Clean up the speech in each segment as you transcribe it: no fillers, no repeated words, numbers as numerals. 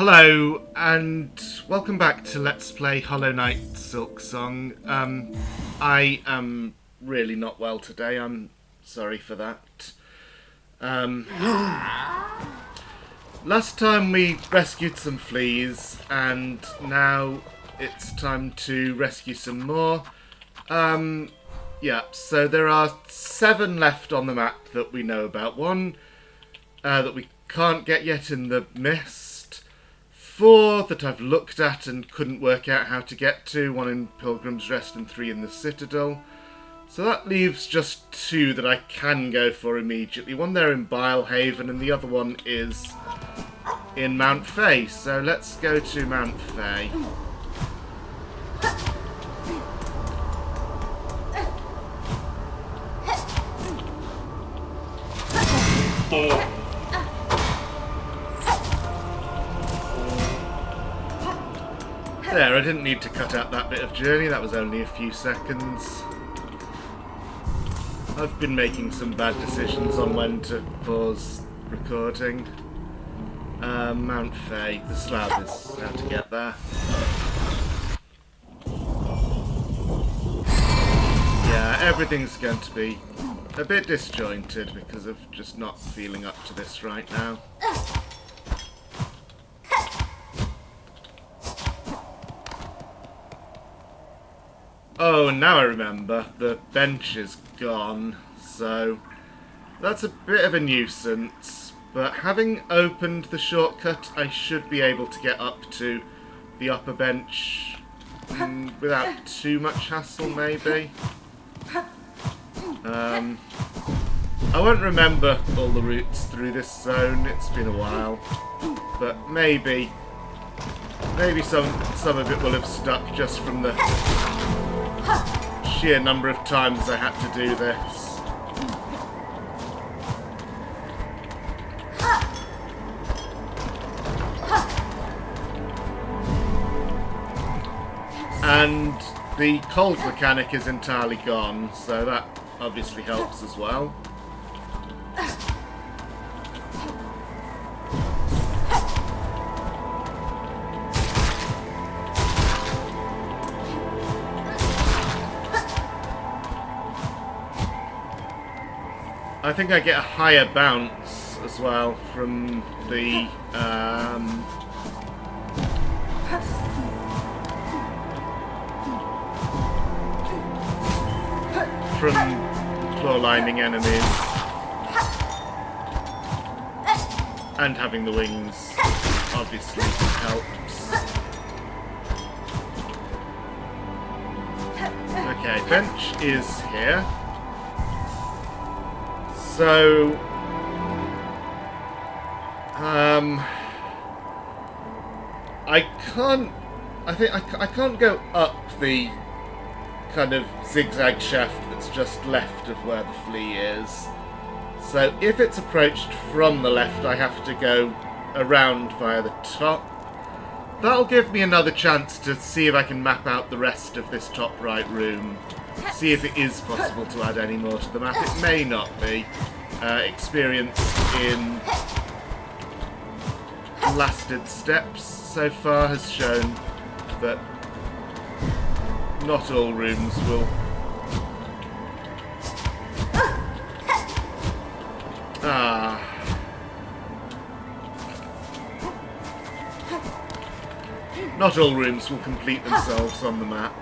Hello, and welcome back to Let's Play Hollow Knight Silksong. I am really not well today, I'm sorry for that. Last time we rescued some fleas, and now it's time to rescue some more. Yeah, so there are 7 left on the map that we know about. One that we can't get yet in the mist. 4 that I've looked at and couldn't work out how to get to. 1 in Pilgrim's Rest and 3 in the Citadel. So that leaves just 2 that I can go for immediately. One there in Bilewater and the other one is in Mount Fay. So let's go to Mount Fay. There, I didn't need to cut out that bit of journey, that was only a few seconds. I've been making some bad decisions on when to pause recording. Mount Fay, the slab is how to get there. Yeah, everything's going to be a bit disjointed because of just not feeling up to this right now. Oh, now I remember. The bench is gone, so that's a bit of a nuisance. But having opened the shortcut, I should be able to get up to the upper bench without too much hassle, maybe. I won't remember all the routes through this zone. It's been a while, but maybe some of it will have stuck just from the sheer number of times I had to do this. And the cold mechanic is entirely gone, so that obviously helps as well. I think I get a higher bounce as well from the claw lining enemies, and having the wings obviously helps. Okay, bench is here. So, I can't go up the kind of zigzag shaft that's just left of where the flea is. So if it's approached from the left, I have to go around via the top. That'll give me another chance to see if I can map out the rest of this top right room. See if it is possible to add any more to the map. It may not be. Experience in lasted steps so far has shown that not all rooms will... Not all rooms will complete themselves on the map.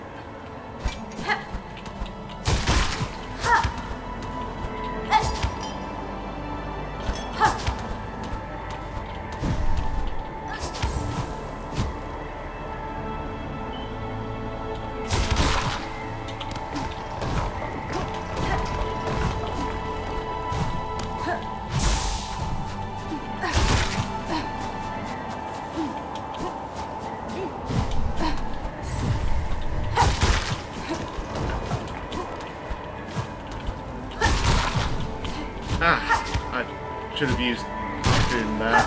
I should have used spoon there.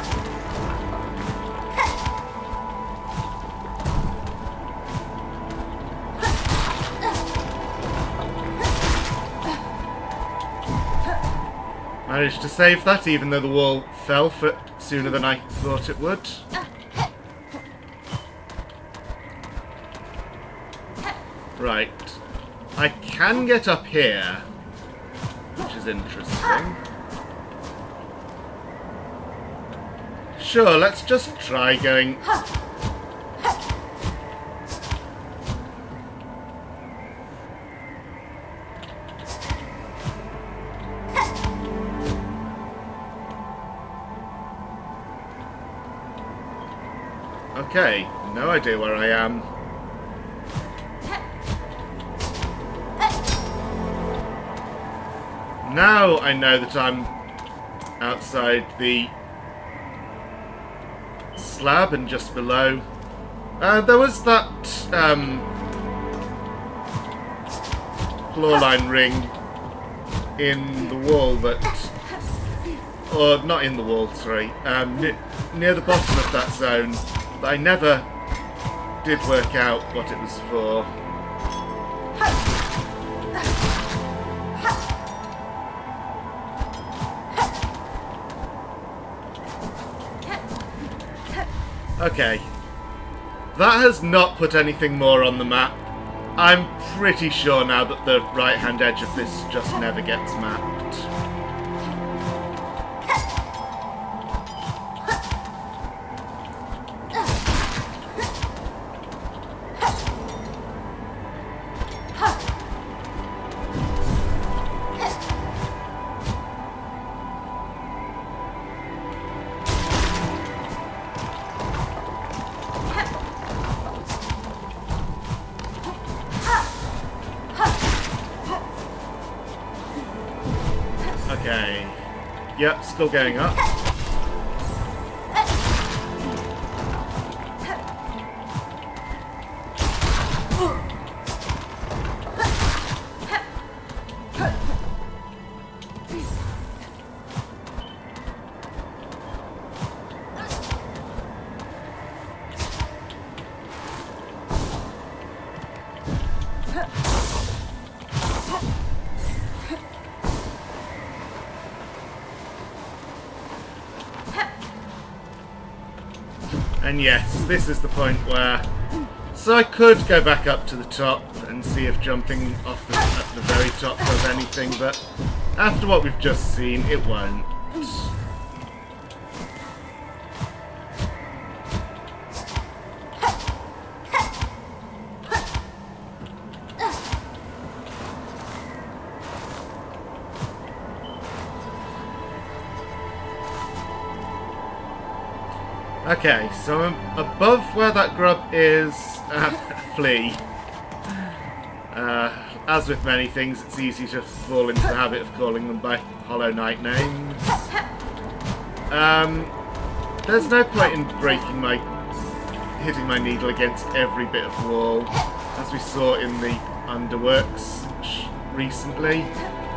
Managed to save that even though the wall fell sooner than I thought it would. Right. I can get up here, which is interesting. Sure, let's just try going... Okay, no idea where I am. Now I know that I'm outside the slab and just below. There was that clawline ring in the wall that... Or not in the wall, sorry. Near the bottom of that zone. But I never did work out what it was for. Okay. That has not put anything more on the map. I'm pretty sure now that the right-hand edge of this just never gets mapped. Okay. Yep, still going up. And yes, this is the point where... So I could go back up to the top and see if jumping off at the very top does anything, but after what we've just seen, it won't. Okay, so I'm above where that grub is, flea. As with many things, it's easy to fall into the habit of calling them by Hollow Knight names. There's no point in hitting my needle against every bit of wall, as we saw in the Underworks recently.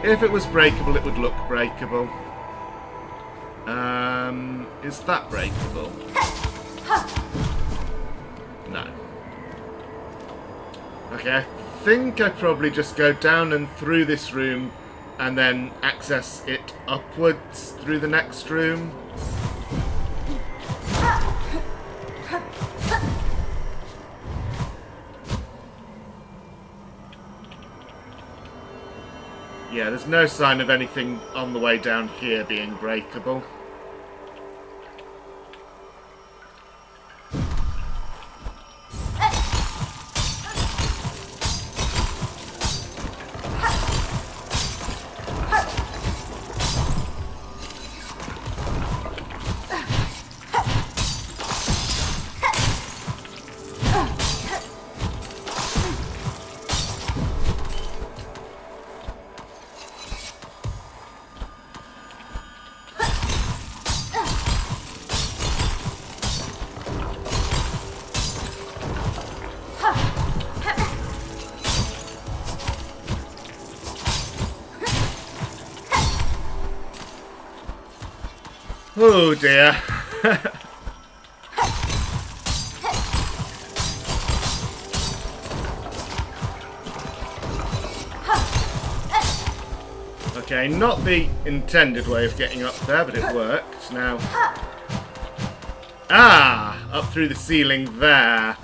If it was breakable, it would look breakable. Is that breakable? No. Okay, I think I probably just go down and through this room and then access it upwards through the next room. Yeah, there's no sign of anything on the way down here being breakable. Oh dear. Okay, not the intended way of getting up there, but it worked. Now... Ah! Up through the ceiling there.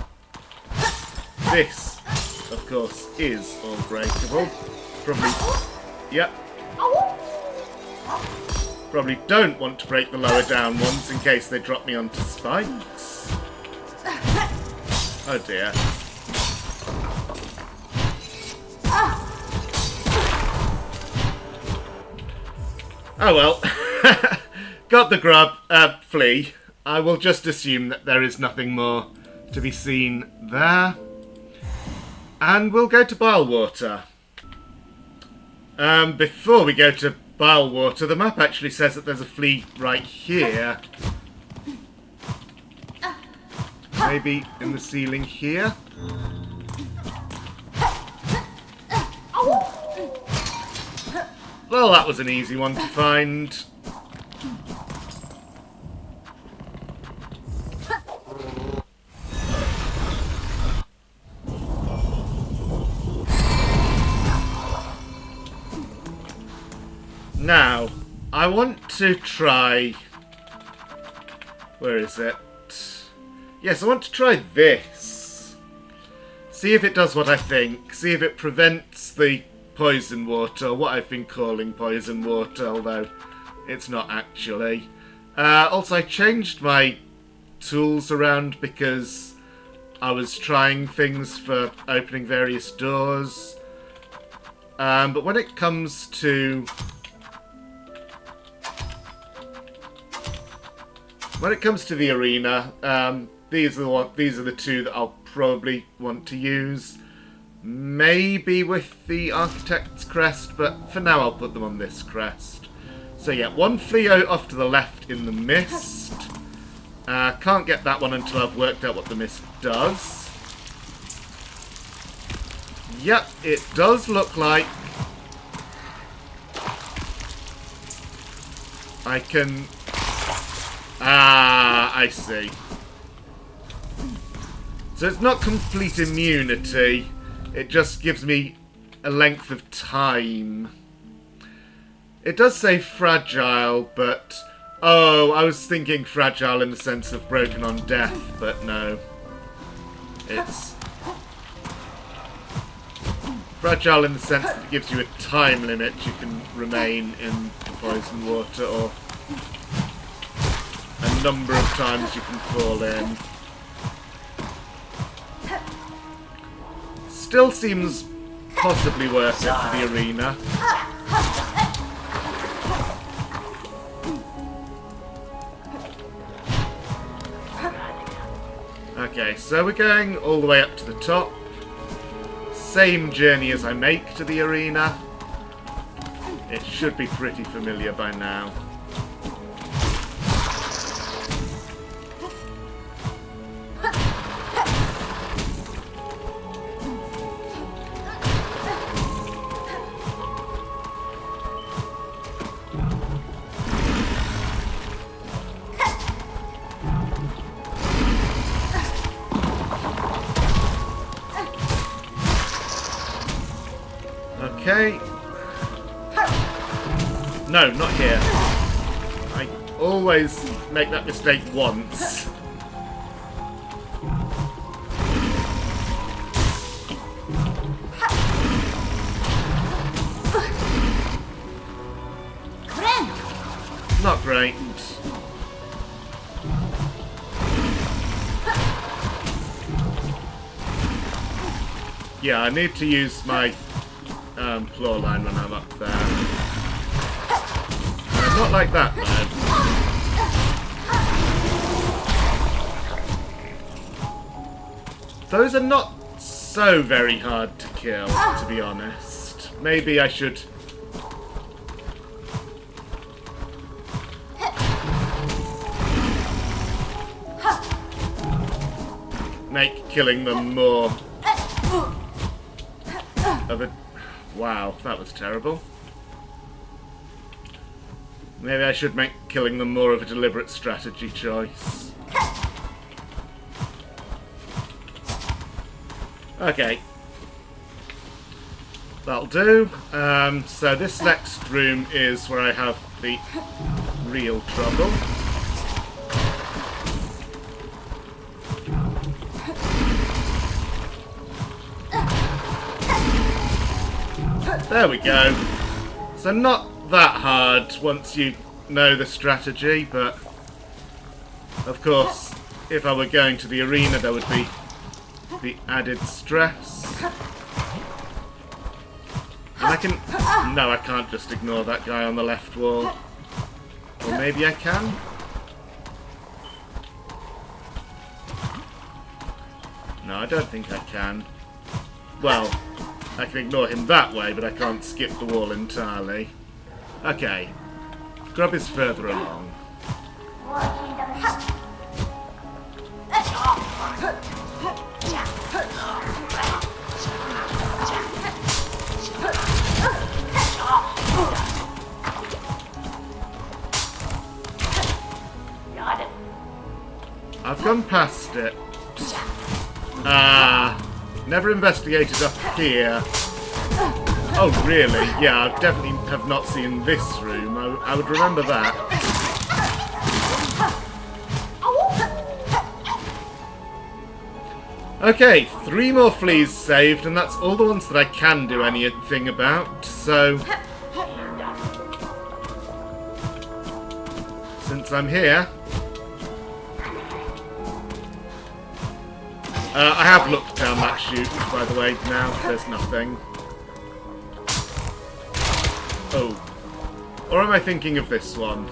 This of course, is all breakable. Probably... Yep. Probably don't want to break the lower down ones in case they drop me onto spikes. Oh dear. Oh well. Got the grub, flea. I will just assume that there is nothing more to be seen there. And we'll go to Bilewater. Before we go to Bilewater, the map actually says that there's a flea right here. Maybe in the ceiling here? Well, that was an easy one to find. Now, I want to try... Where is it? Yes, I want to try this. See if it does what I think. See if it prevents the poison water, what I've been calling poison water, although it's not actually. Also, I changed my tools around because I was trying things for opening various doors. But when it comes to... When it comes to the arena, these are the two that I'll probably want to use. Maybe with the Architect's crest, but for now I'll put them on this crest. So yeah, one flea off to the left in the mist. Can't get that one until I've worked out what the mist does. Yep, it does look like I can... Ah, I see. So it's not complete immunity, it just gives me a length of time. It does say fragile, but... Oh, I was thinking fragile in the sense of broken on death, but no. It's... fragile in the sense that it gives you a time limit you can remain in the poison water, or a number of times you can fall in. Still seems possibly worth it for the arena. Okay, so we're going all the way up to the top. Same journey as I make to the arena. It should be pretty familiar by now. Okay. No, not here. I always make that mistake once. Not great. Yeah, I need to use my claw line when I'm up there. Not like that, though. Those are not so very hard to kill, to be honest. Maybe I should... make killing them more of a... Wow, that was terrible. Maybe I should make killing them more of a deliberate strategy choice. Okay. That'll do. So this next room is where I have the real trouble. There we go. So not that hard once you know the strategy, but of course, if I were going to the arena, there would be the added stress. And I can... No, I can't just ignore that guy on the left wall. Or maybe I can? No, I don't think I can. Well, I can ignore him that way, but I can't skip the wall entirely. Okay. Grub is further along. I've gone past it. Never investigated up here. Oh, really? Yeah, I definitely have not seen this room. I would remember that. Okay, 3 more fleas saved, and that's all the ones that I can do anything about, so... Since I'm here... I have looked down that chute, by the way, now. There's nothing. Oh. Or am I thinking of this one?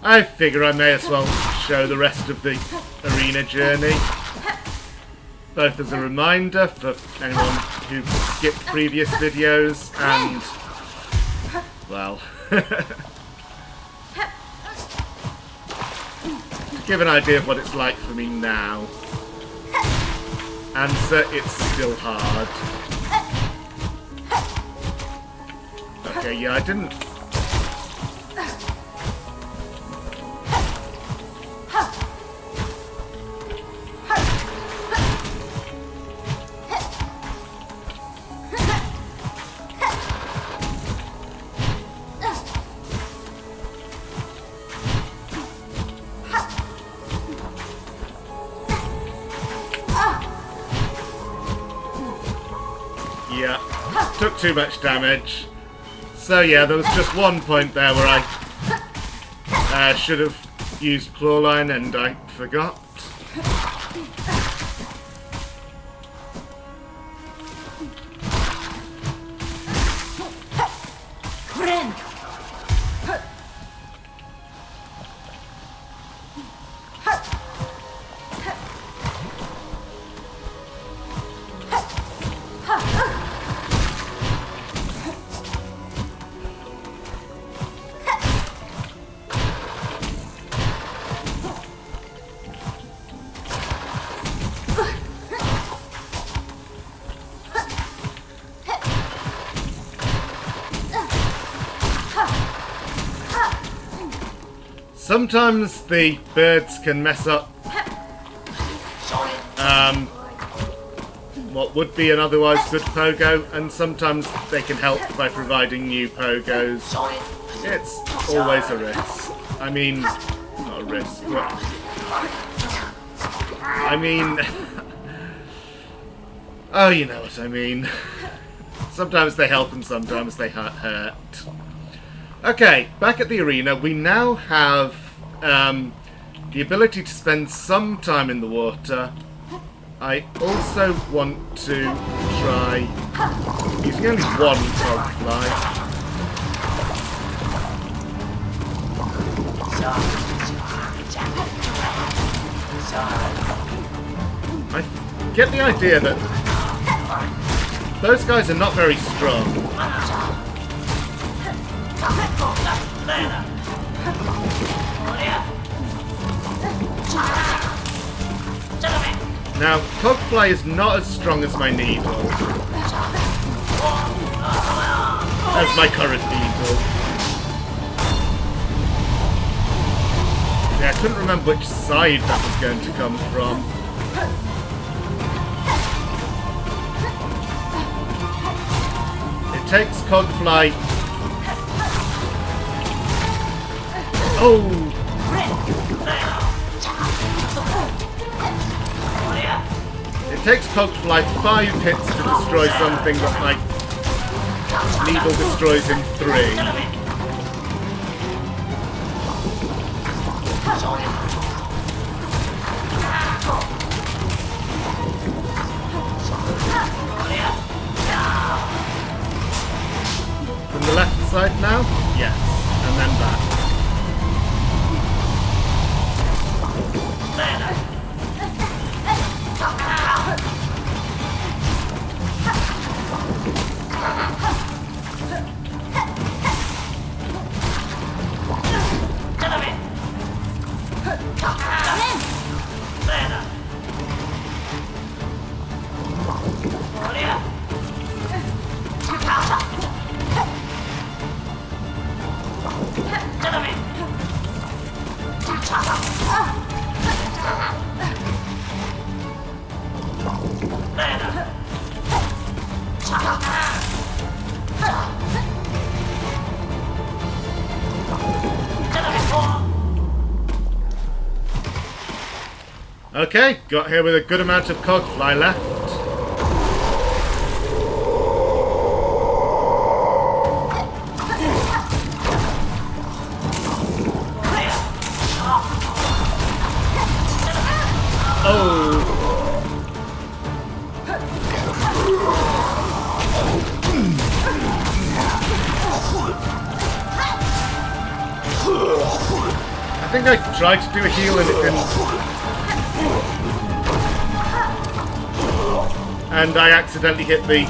I figure I may as well show the rest of the arena journey. Both as a reminder for anyone who skipped previous videos and, well, give an idea of what it's like for me now. Answer, it's still hard. Okay, yeah, I didn't... Yeah, took too much damage. So yeah, there was just one point there where I should have used Clawline and I forgot. Sometimes the birds can mess up what would be an otherwise good pogo, and sometimes they can help by providing new pogos. It's always a risk. I mean, not a risk, but... I mean... oh, you know what I mean. Sometimes they help and sometimes they hurt. Okay, back at the arena, we now have the ability to spend some time in the water. I also want to try using only one frog fly. I get the idea that those guys are not very strong. Now, Cogfly is not as strong as my needle. As my current needle. Yeah, I couldn't remember which side that was going to come from. It takes Cogfly... Oh! It takes Cogfly 5 hits to destroy something that my needle destroys in 3. From the left side now? Yes. And then back. Okay, got here with a good amount of Cogfly left. Oh! I think I tried to do a heal and it didn't. And I accidentally hit the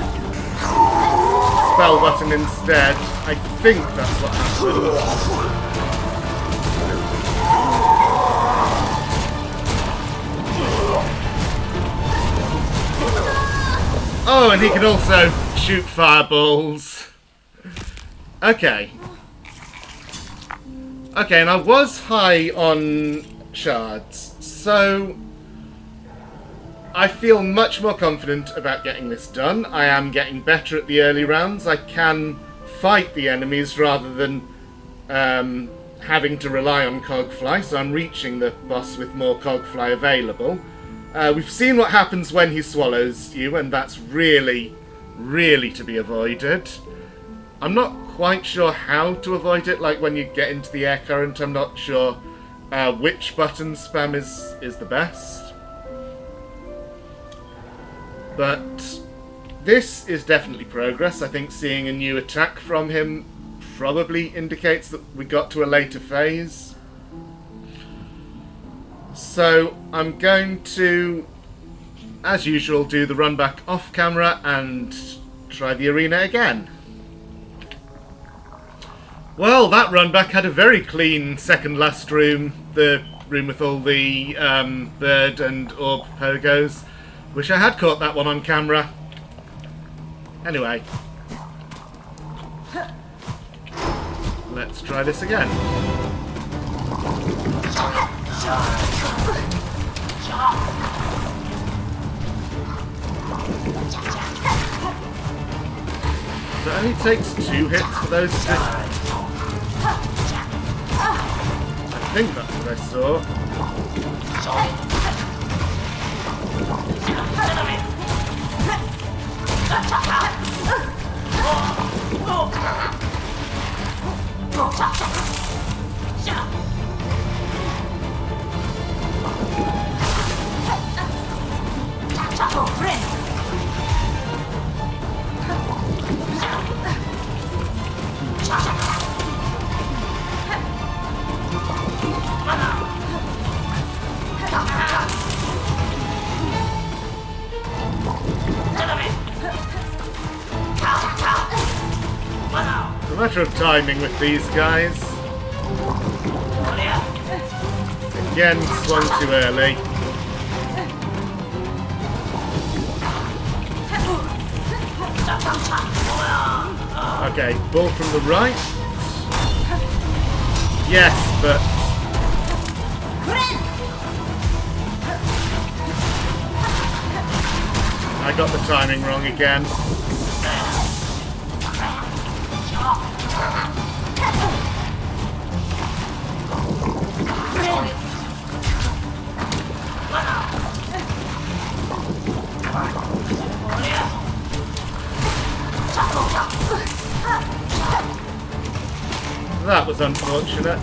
spell button instead. I think that's what happened. Oh, and he can also shoot fireballs. Okay. Okay, and I was high on shards, so I feel much more confident about getting this done. I am getting better at the early rounds. I can fight the enemies rather than having to rely on Cogfly, so I'm reaching the boss with more Cogfly available. We've seen what happens when he swallows you, and that's really, really to be avoided. I'm not quite sure how to avoid it, like when you get into the air current, I'm not sure which button spam is the best. But this is definitely progress. I think seeing a new attack from him probably indicates that we got to a later phase. So I'm going to, as usual, do the run back off camera and try the arena again. Well, that run back had a very clean second last room, the room with all the bird and orb pogos. Wish I had caught that one on camera. Anyway. Let's try this again. So it only takes 2 hits for those to... I think that's what I saw. Matter of timing with these guys. Again, swung too early. Okay, ball from the right. Yes, but... I got the timing wrong again. That was unfortunate.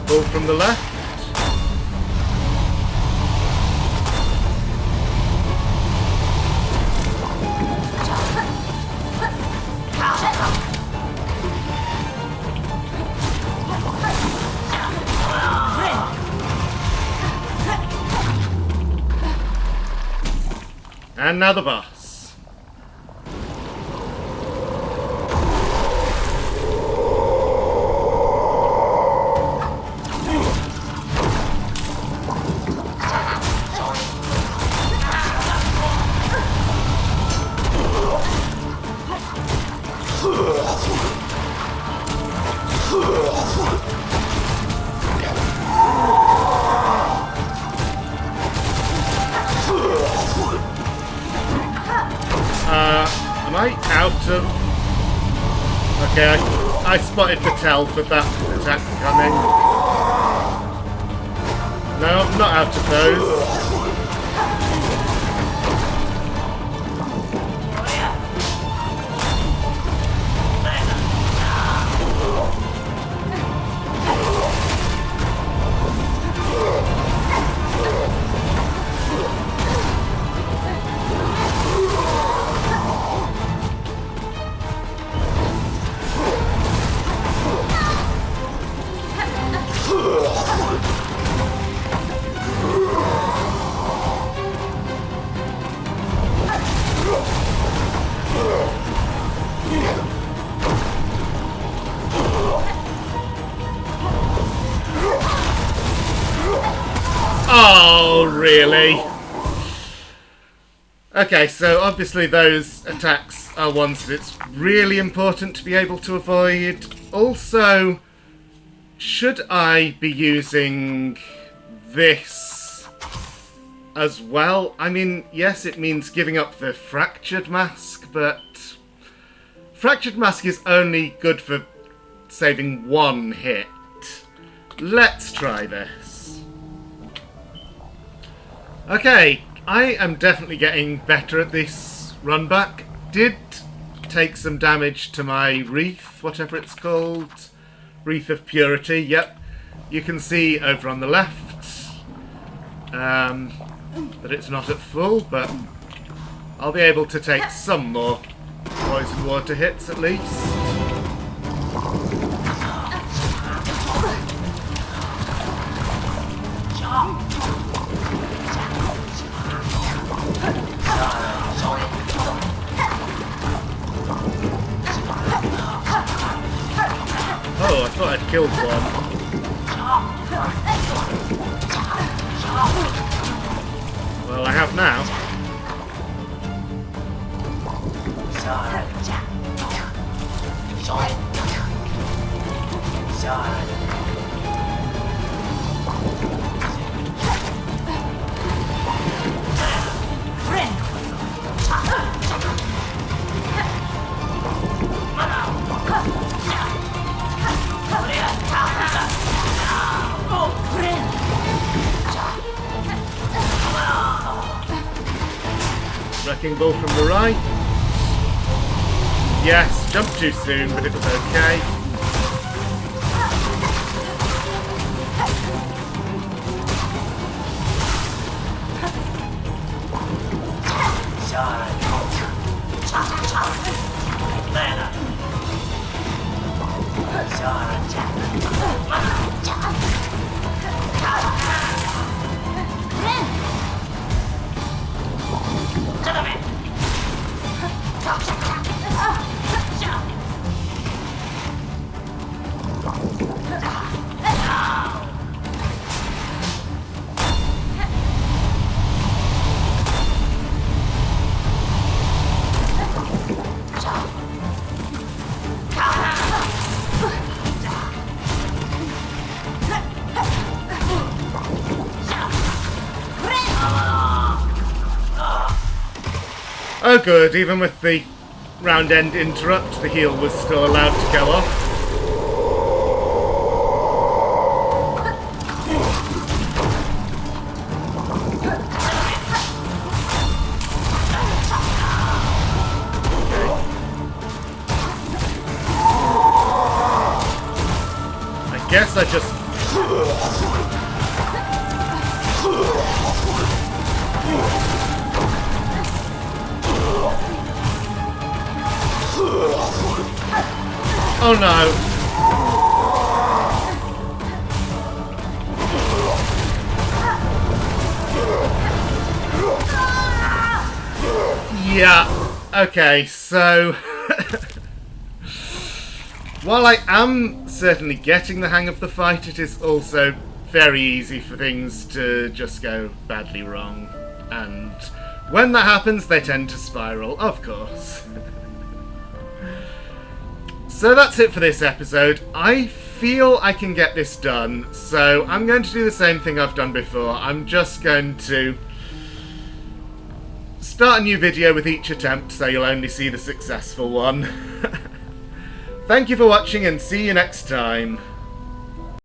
Ball from the left. And now the boss. Am I out of... Okay, I spotted the tell for that attack coming. No, I'm not out of those. Oh, really? Okay, so obviously those attacks are ones that it's really important to be able to avoid. Also, should I be using this as well? I mean, yes, it means giving up the Fractured Mask, but Fractured Mask is only good for saving one hit. Let's try this. Okay, I am definitely getting better at this run back. Did take some damage to my wreath, whatever it's called. Wreath of Purity, yep. You can see over on the left that it's not at full, but I'll be able to take some more poison water hits at least. Oh, I thought I'd killed one. Well, I have now. Wrecking ball from the right. Yes, jumped too soon, but it was okay. Oh good, even with the round end interrupt, the heal was still allowed to go off. I guess I just... Oh no! Yeah, okay, so... while I am certainly getting the hang of the fight, it is also very easy for things to just go badly wrong. And when that happens, they tend to spiral, of course. So that's it for this episode. I feel I can get this done, so I'm going to do the same thing I've done before. I'm just going to start a new video with each attempt, so you'll only see the successful one. Thank you for watching, and see you next time.